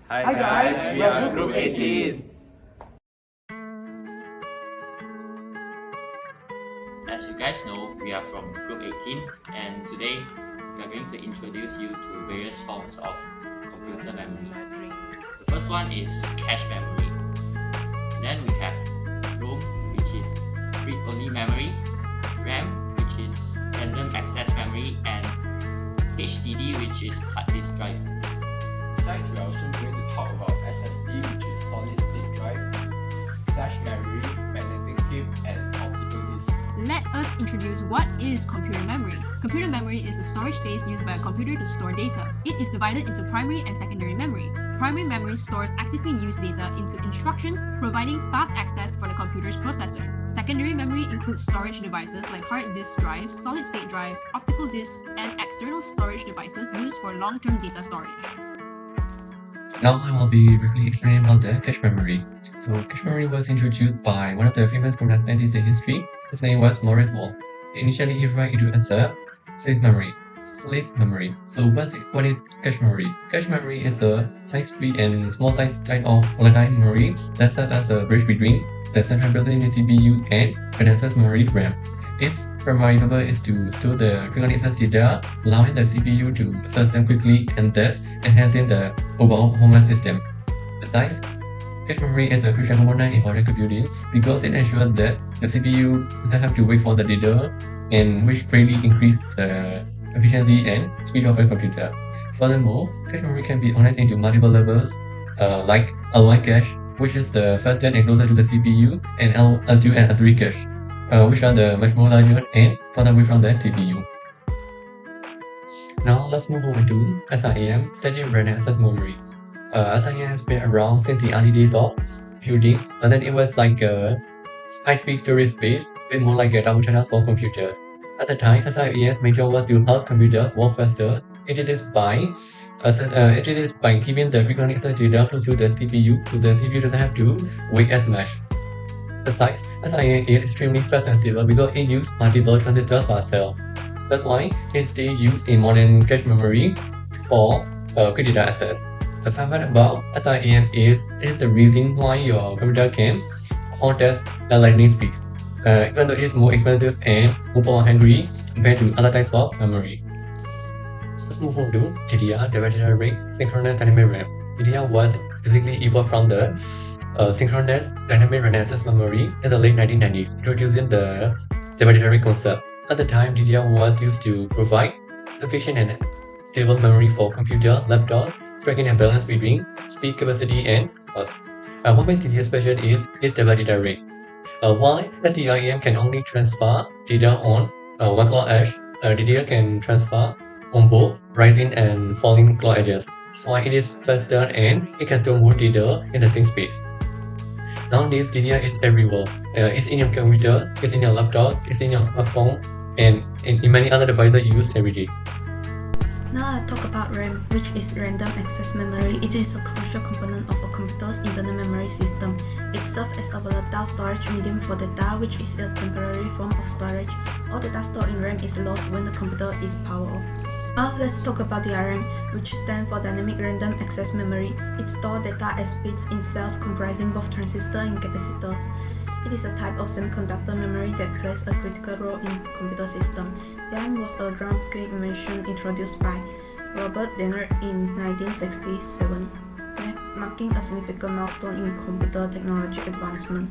Hi guys, we are Group 18. As you guys know, we are from Group 18 and today we are going to introduce you to various forms of computer memory. The first one is cache memory. Then we have ROM, which is read-only memory, RAM, which is random access memory, and HDD, which is hard disk drive. Besides, we are also going to talk about SSD, which is solid state drive, flash memory, magnetic tape, and optical disk. Let us introduce what is computer memory. Computer memory is the storage space used by a computer to store data. It is divided into primary and secondary memory. Primary memory stores actively used data into instructions, providing fast access for the computer's processor. Secondary memory includes storage devices like hard disk drives, solid-state drives, optical disks, and external storage devices used for long-term data storage. Now I will be briefly explaining about the cache memory. So cache memory was introduced by one of the famous program scientists in history. His name was Maurice Wolf. Initially he wrote it as a slave memory. So what is cache memory? Cache memory is a high-speed and small-size type of volatile memory that serves as a bridge between the central processing unit CPU and condenses memory RAM. Its primary purpose is to store the frequently accessed data, allowing the CPU to access them quickly and thus enhancing the overall performance system. Besides, cache memory is a crucial component in modern computing because it ensures that the CPU doesn't have to wait for the data, and which greatly increases the efficiency and speed of a computer. Furthermore, cache memory can be organized into multiple levels, like L1 cache, which is the fastest and closer to the CPU, and L2 and L3 cache, which are the much more larger and further away from the CPU. Now let's move on to SRAM, Static Random Access Memory. SRAM has been around since the early days of computing, but then it was like a high-speed storage space, a bit more like a double channels for computers. At the time, SRAM's main job was to help computers work faster. It is by keeping the frequently accessed data close to the CPU, so the CPU doesn't have to wait as much. Besides, SRAM is extremely fast and stable because it uses multiple transistors per cell. That's why it still used in modern cache memory for quick data access. The fun part about SRAM is it is the reason why your computer can perform tests at lightning speed, even though it is more expensive and more power hungry compared to other types of memory. Let's move on to DDR, divided array, synchronous dynamic RAM. DDR was basically evolved from the synchronous dynamic random access memory in the late 1990s, introducing the divided array concept. At the time, DDR was used to provide sufficient and stable memory for computer, laptops, striking a balance between speed, capacity, and cost. What makes DDR special is its divided array. While SDRAM can only transfer data on one clock edge, DDR can transfer on both rising and falling clock edges. That's why it is faster and it can store more data in the same space. Nowadays, DDR is everywhere. It's in your computer, it's in your laptop, it's in your smartphone, and in many other devices you use every day. Now I talk about RAM, which is random access memory. It is a crucial component of a computer's internal memory system. It serves as a volatile storage medium for data, which is a temporary form of storage. All data stored in RAM is lost when the computer is powered off. Now let's talk about DRAM, which stands for Dynamic Random Access Memory. It stores data as bits in cells comprising both transistors and capacitors. It is a type of semiconductor memory that plays a critical role in computer systems. DRAM was a groundbreaking invention introduced by Robert Dennard in 1967, marking a significant milestone in computer technology advancement.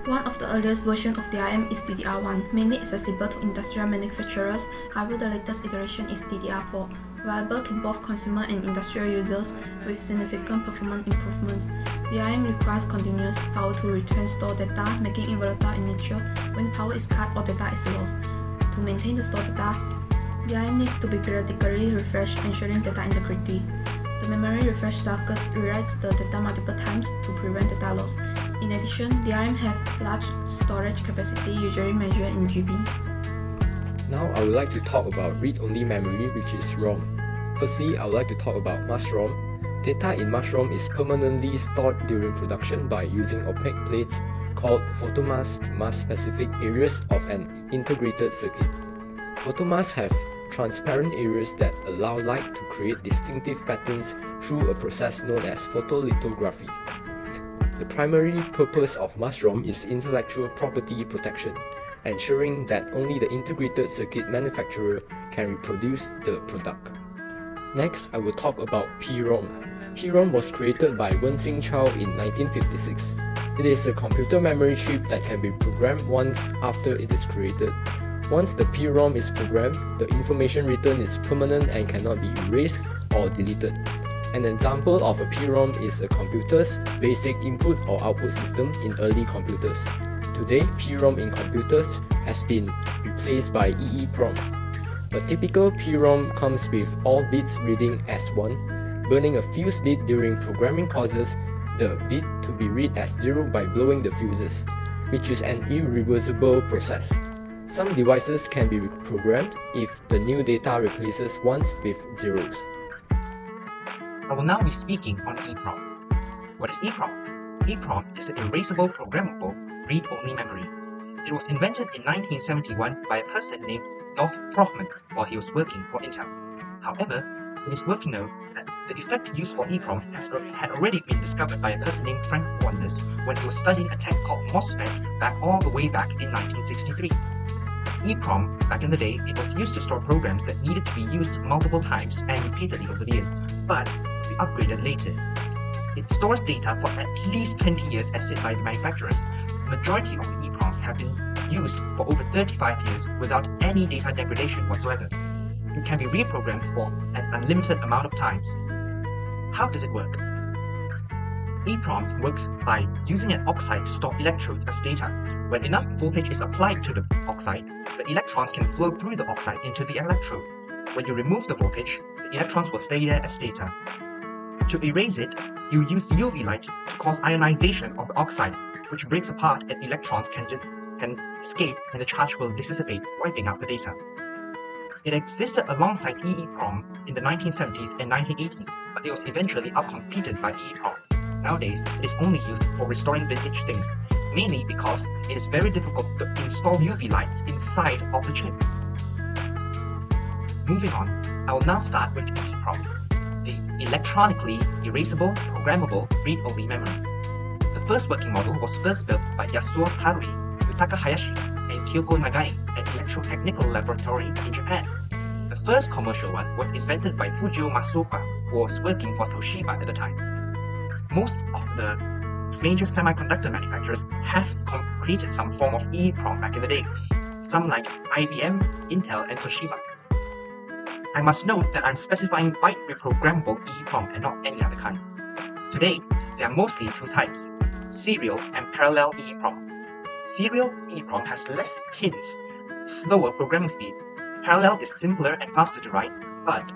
One of the earliest versions of DRAM is DDR1, mainly accessible to industrial manufacturers. However, the latest iteration is DDR4, viable to both consumer and industrial users with significant performance improvements. DRAM requires continuous power to retain stored data, making it volatile in nature when power is cut or data is lost. To maintain the stored data, DRAM needs to be periodically refreshed, ensuring data integrity. The memory refresh circuits rewrites the data multiple times to prevent data loss. In addition, DRAM have large storage capacity, usually measured in GB. Now I would like to talk about read-only memory, which is ROM. Firstly, I would like to talk about mask ROM. Data in mask ROM is permanently stored during production by using opaque plates called photomasks to mask specific areas of an integrated circuit. Photomasks have transparent areas that allow light to create distinctive patterns through a process known as photolithography. The primary purpose of MUSROM is intellectual property protection, ensuring that only the integrated circuit manufacturer can reproduce the product. Next, I will talk about PROM. PROM was created by Wen-Xing Chow in 1956. It is a computer memory chip that can be programmed once after it is created. Once the PROM is programmed, the information written is permanent and cannot be erased or deleted. An example of a PROM is a computer's basic input or output system in early computers. Today, PROM in computers has been replaced by EEPROM. A typical PROM comes with all bits reading as 1. Burning a fuse bit during programming causes the bit to be read as 0 by blowing the fuses, which is an irreversible process. Some devices can be reprogrammed if the new data replaces ones with zeros. I will now be speaking on EEPROM. What is EEPROM? EEPROM is an erasable programmable read-only memory. It was invented in 1971 by a person named Dolph Frohman while he was working for Intel. However, it is worth to know that the effect used for EEPROM had already been discovered by a person named Frank Wonders when he was studying a tech called MOSFET all the way back in 1963. EEPROM, back in the day, it was used to store programs that needed to be used multiple times and repeatedly over the years, but we upgraded later. It stores data for at least 20 years as said by the manufacturers. The majority of the EEPROMs have been used for over 35 years without any data degradation whatsoever. It can be reprogrammed for an unlimited amount of times. How does it work? EEPROM works by using an oxide to store electrodes as data. When enough voltage is applied to the oxide, the electrons can flow through the oxide into the electrode. When you remove the voltage, the electrons will stay there as data. To erase it, you use UV light to cause ionization of the oxide, which breaks apart and electrons can escape and the charge will dissipate, wiping out the data. It existed alongside EEPROM in the 1970s and 1980s, but it was eventually outcompeted by EEPROM. Nowadays, it is only used for restoring vintage things, mainly because it is very difficult to install UV lights inside of the chips. Moving on, I will now start with EEPROM, the electronically erasable programmable read-only memory. The first working model was first built by Yasuo Tarui, Yutaka Hayashi, and Kyoko Nagai at Electrotechnical Laboratory in Japan. The first commercial one was invented by Fujio Masaoka, who was working for Toshiba at the time. Most of the major semiconductor manufacturers have created some form of EEPROM back in the day, some like IBM, Intel, and Toshiba. I must note that I'm specifying byte reprogrammable EEPROM and not any other kind. Today, there are mostly two types, serial and parallel EEPROM. Serial EEPROM has less pins, slower programming speed. Parallel is simpler and faster to write, but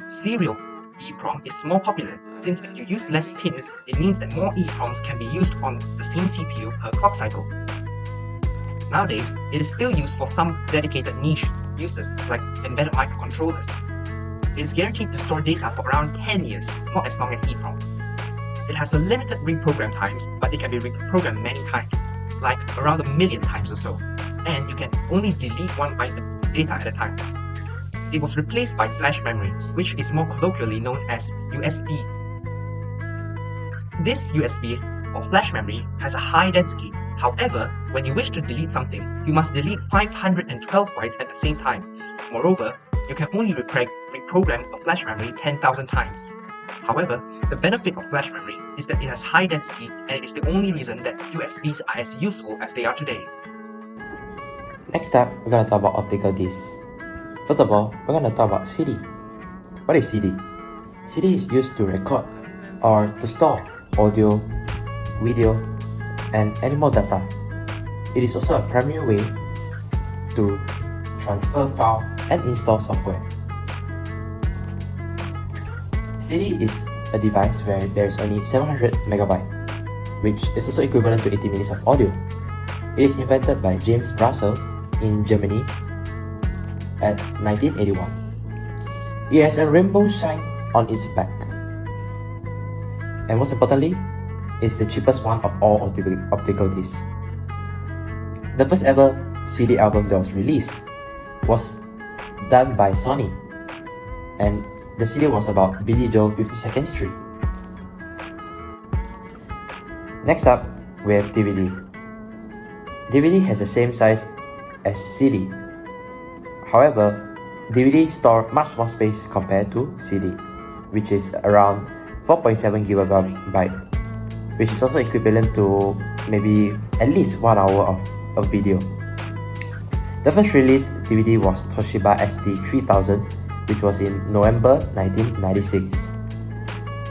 serial EEPROM is more popular since if you use less pins, it means that more EEPROMs can be used on the same CPU per clock cycle. Nowadays, it is still used for some dedicated niche uses like embedded microcontrollers. It is guaranteed to store data for around 10 years, not as long as EEPROM. It has a limited reprogram times, but it can be reprogrammed many times, like around 1 million times or so, and you can only delete one byte of data at a time. It was replaced by flash memory, which is more colloquially known as USB. This USB or flash memory has a high density. However, when you wish to delete something, you must delete 512 bytes at the same time. Moreover, you can only reprogram a flash memory 10,000 times. However, the benefit of flash memory is that it has high density and it is the only reason that USBs are as useful as they are today. Next up, we're going to talk about optical discs. First of all, we're going to talk about CD. What is CD? CD is used to record or to store audio, video, and animal data. It is also a primary way to transfer file and install software. CD is a device where there is only 700 MB, which is also equivalent to 80 minutes of audio. It is invented by James Russell in Germany at 1981. It has a rainbow sign on its back. And most importantly, it's the cheapest one of all optical discs. The first ever CD album that was released was done by Sony, and the CD was about Billy Joel 52nd Street. Next up, we have DVD. DVD has the same size as CD. However, DVD store much more space compared to CD, which is around 4.7 GB, which is also equivalent to maybe at least 1 hour of video. The first released DVD was Toshiba SD3000, which was in November 1996.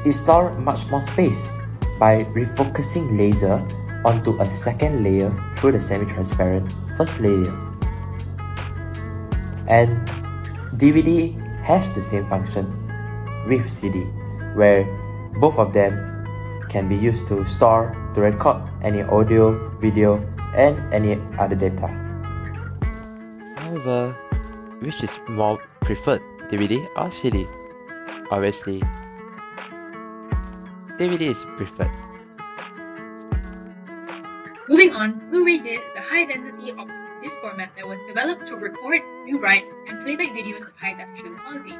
It stored much more space by refocusing laser onto a second layer through the semi-transparent first layer. And DVD has the same function with CD, where both of them can be used to store, to record any audio, video, and any other data. However, which is more preferred, DVD or CD? Obviously, DVD is preferred. Moving on, Blu-ray disc is a high-density optical disc format that was developed to record, rewrite, and playback videos of high definition quality.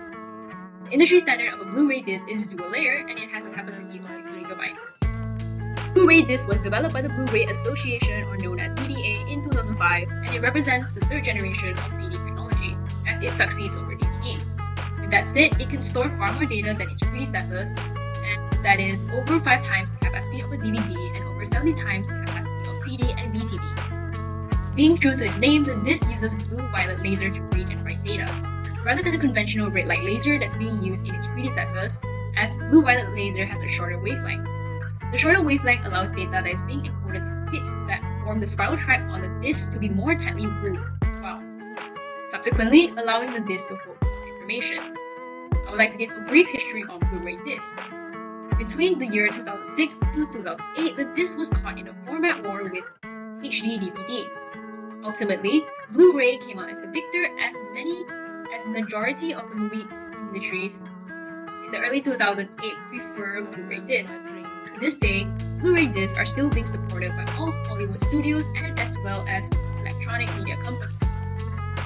The industry standard of a Blu-ray disc is dual layer, and it has a capacity of 1 GB. Blu-ray disc was developed by the Blu-ray Association, or known as BDA, in 2005, and it represents the third generation of CD technology, as it succeeds over DVD. With that said, it can store far more data than its predecessors, and that is over 5 times the capacity of a DVD and over 70 times the capacity of CD and VCD. Being true to its name, the disc uses blue-violet laser to read and write data, rather than the conventional red light laser that's being used in its predecessors, as blue-violet laser has a shorter wavelength. The shorter wavelength allows data that is being encoded in bits that form the spiral track on the disc to be more tightly wound, subsequently allowing the disc to hold more information. I would like to give a brief history on Blu-ray discs. Between the year 2006 to 2008, the disc was caught in a format war with HD DVD. Ultimately, Blu-ray came out as the victor, as majority of the movie industries in the early 2008 prefer Blu-ray discs. To this day, Blu-ray discs are still being supported by all Hollywood studios and as well as electronic media companies.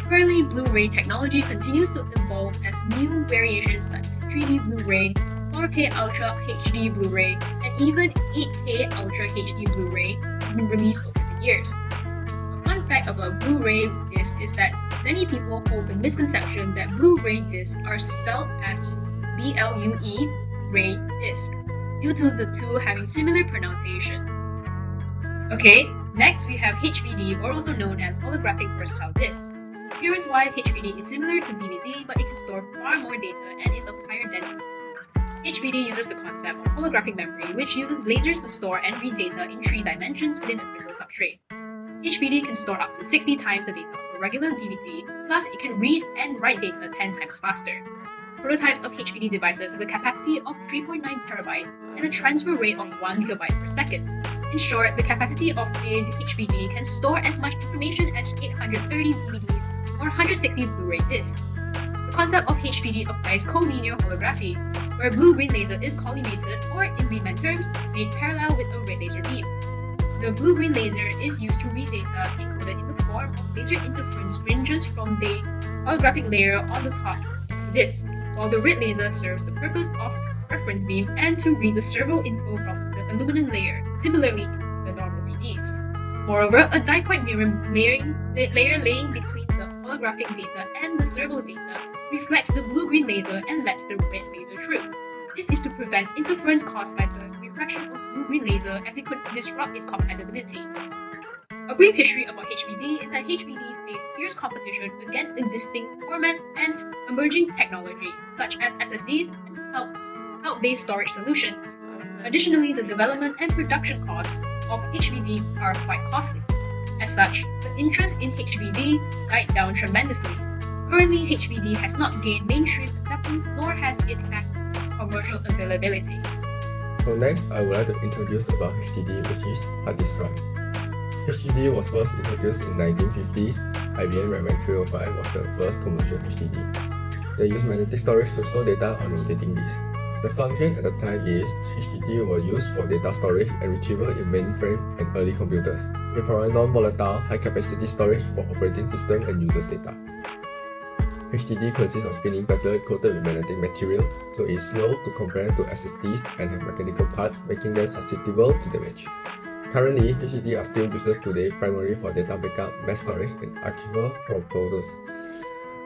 Currently, Blu-ray technology continues to evolve as new variations such as 3D Blu-ray, 4K Ultra HD Blu-ray, and even 8K Ultra HD Blu-ray have been released over the years. A fun fact about Blu-ray discs is that many people hold the misconception that Blu-ray discs are spelled as B-L-U-E, ray disc, due to the two having similar pronunciation. Okay, next we have HVD, or also known as holographic versatile disc. Appearance-wise, HVD is similar to DVD, but it can store far more data and is of higher density. HVD uses the concept of holographic memory, which uses lasers to store and read data in 3 dimensions within a crystal substrate. HVD can store up to 60 times the data of a regular DVD, plus it can read and write data 10 times faster. Prototypes of HVD devices have a capacity of 3.9 TB and a transfer rate of 1 GB per second. In short, the capacity of a HVD can store as much information as 830 DVDs or 160 Blu-ray discs. The concept of HVD applies collinear holography, where a blue-green laser is collimated, or in layman terms, made parallel with a red laser beam. The blue-green laser is used to read data encoded in the form of laser interference fringes from the holographic layer on the top of the disc, while the red laser serves the purpose of reference beam and to read the servo info from the aluminum layer, similarly in the normal CDs. Moreover, a dipoint mirror layer laying between the holographic data and the servo data reflects the blue-green laser and lets the red laser through. This is to prevent interference caused by the refraction of blue-green laser, as it could disrupt its compatibility. A brief history about HVD is that HVD faced fierce competition against existing formats and emerging technology, such as SSDs and cloud-based storage solutions. Additionally, the development and production costs of HVD are quite costly. As such, the interest in HVD died down tremendously. Currently, HVD has not gained mainstream acceptance, nor has it had commercial availability. So next, I would like to introduce about HDD, which is hard disk drive. HDD was first introduced in 1950s. IBM Rackman 305 was the first commercial HDD. They used magnetic storage to store data on rotating disks. The function at the time is HDD were used for data storage and retrieval in mainframe and early computers. It provided non-volatile, high-capacity storage for operating system and users' data. HDD consists of spinning platter coated with magnetic material, so it's slow to compare to SSDs and have mechanical parts, making them susceptible to damage. Currently, HDD are still used today primarily for data backup, mass storage, and archival purposes,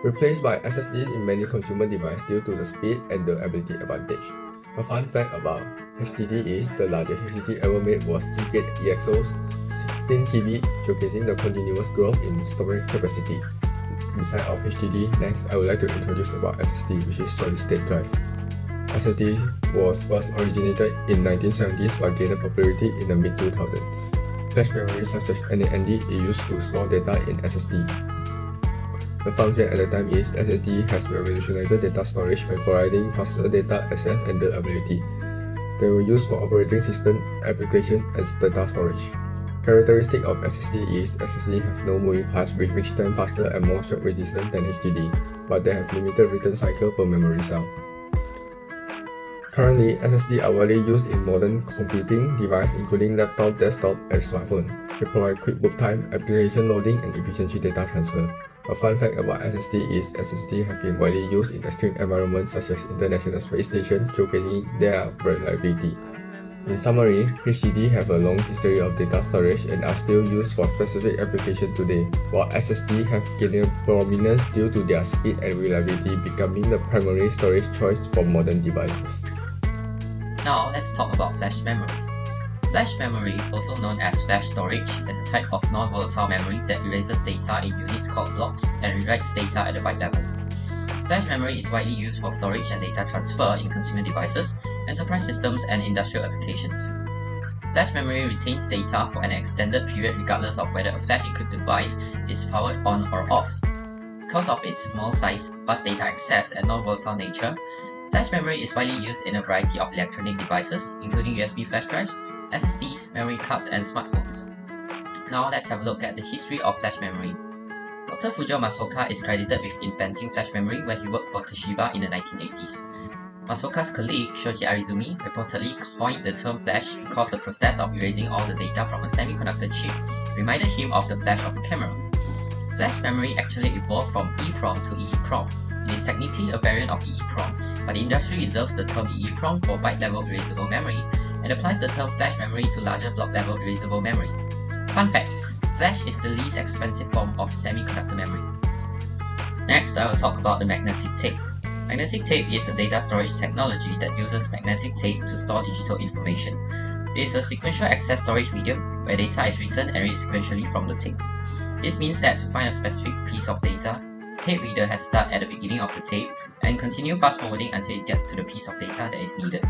replaced by SSD in many consumer devices due to the speed and durability advantage. A fun fact about HDD is the largest HDD ever made was Seagate EXO's 16 TB, showcasing the continuous growth in storage capacity. Beside of HDD, next I would like to introduce about SSD, which is solid state drive. SSD was first originated in 1970s but gained popularity in the mid-2000s. Flash memory such as NAND is used to store data in SSD. The function at the time is SSD has revolutionized data storage by providing faster data access and durability. They were used for operating system, application, and data storage. Characteristic of SSD is SSD have no moving parts which makes them faster and more shock resistant than HDD, but they have limited return cycle per memory cell. Currently, SSD are widely used in modern computing devices including laptop, desktop, and smartphone. They provide quick boot time, application loading, and efficient data transfer. A fun fact about SSD is SSD have been widely used in extreme environments such as International Space Station, showcasing their reliability. In summary, HDD have a long history of data storage and are still used for specific applications today, while SSD have gained prominence due to their speed and reliability, becoming the primary storage choice for modern devices. Now let's talk about flash memory. Flash memory, also known as flash storage, is a type of non-volatile memory that erases data in units called blocks and rewrites data at the byte level. Flash memory is widely used for storage and data transfer in consumer devices, enterprise systems, and industrial applications. Flash memory retains data for an extended period regardless of whether a flash-equipped device is powered on or off. Because of its small size, fast data access, and non-volatile nature, flash memory is widely used in a variety of electronic devices, including USB flash drives, SSDs, memory cards, and smartphones. Now let's have a look at the history of flash memory. Dr. Fujo Masaoka is credited with inventing flash memory when he worked for Toshiba in the 1980s. Masaoka's colleague, Shoji Arizumi, reportedly coined the term flash because the process of erasing all the data from a semiconductor chip reminded him of the flash of a camera. Flash memory actually evolved from EEPROM to EEPROM. It is technically a variant of EEPROM, but the industry reserves the term EEPROM for byte-level erasable memory and applies the term flash memory to larger block-level erasable memory. Fun fact, flash is the least expensive form of semiconductor memory. Next, I will talk about the magnetic tape. Magnetic tape is a data storage technology that uses magnetic tape to store digital information. It is a sequential access storage medium where data is written and read sequentially from the tape. This means that to find a specific piece of data, the tape reader has to start at the beginning of the tape and continue fast forwarding until it gets to the piece of data that is needed.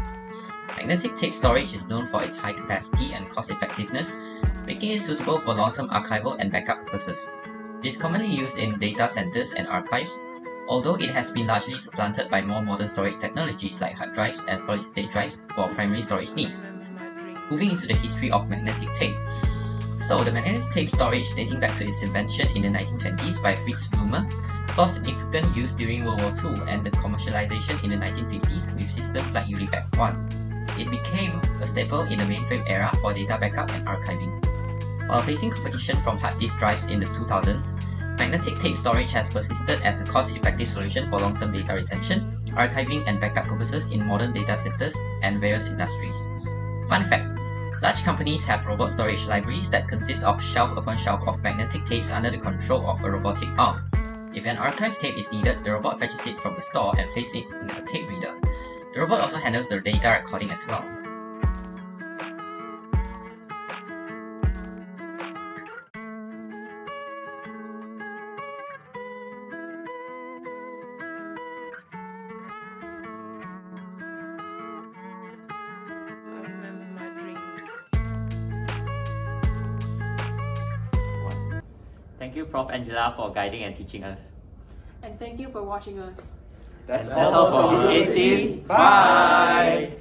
Magnetic tape storage is known for its high capacity and cost effectiveness, making it suitable for long-term archival and backup purposes. It is commonly used in data centers and archives, although it has been largely supplanted by more modern storage technologies like hard drives and solid-state drives for primary storage needs. Moving into the history of magnetic tape. So, the magnetic tape storage, dating back to its invention in the 1920s by Fritz Blumer, saw significant use during World War II and the commercialization in the 1950s with systems like UNIVAC-1. It became a staple in the mainframe era for data backup and archiving. While facing competition from hard disk drives in the 2000s, magnetic tape storage has persisted as a cost-effective solution for long-term data retention, archiving, and backup purposes in modern data centers and various industries. Fun fact, large companies have robot storage libraries that consist of shelf upon shelf of magnetic tapes under the control of a robotic arm. If an archive tape is needed, the robot fetches it from the store and places it in a tape reader. The robot also handles the data recording as well. Thank you, Prof. Angela, for guiding and teaching us. And thank you for watching us. That's all for Group 18. Bye!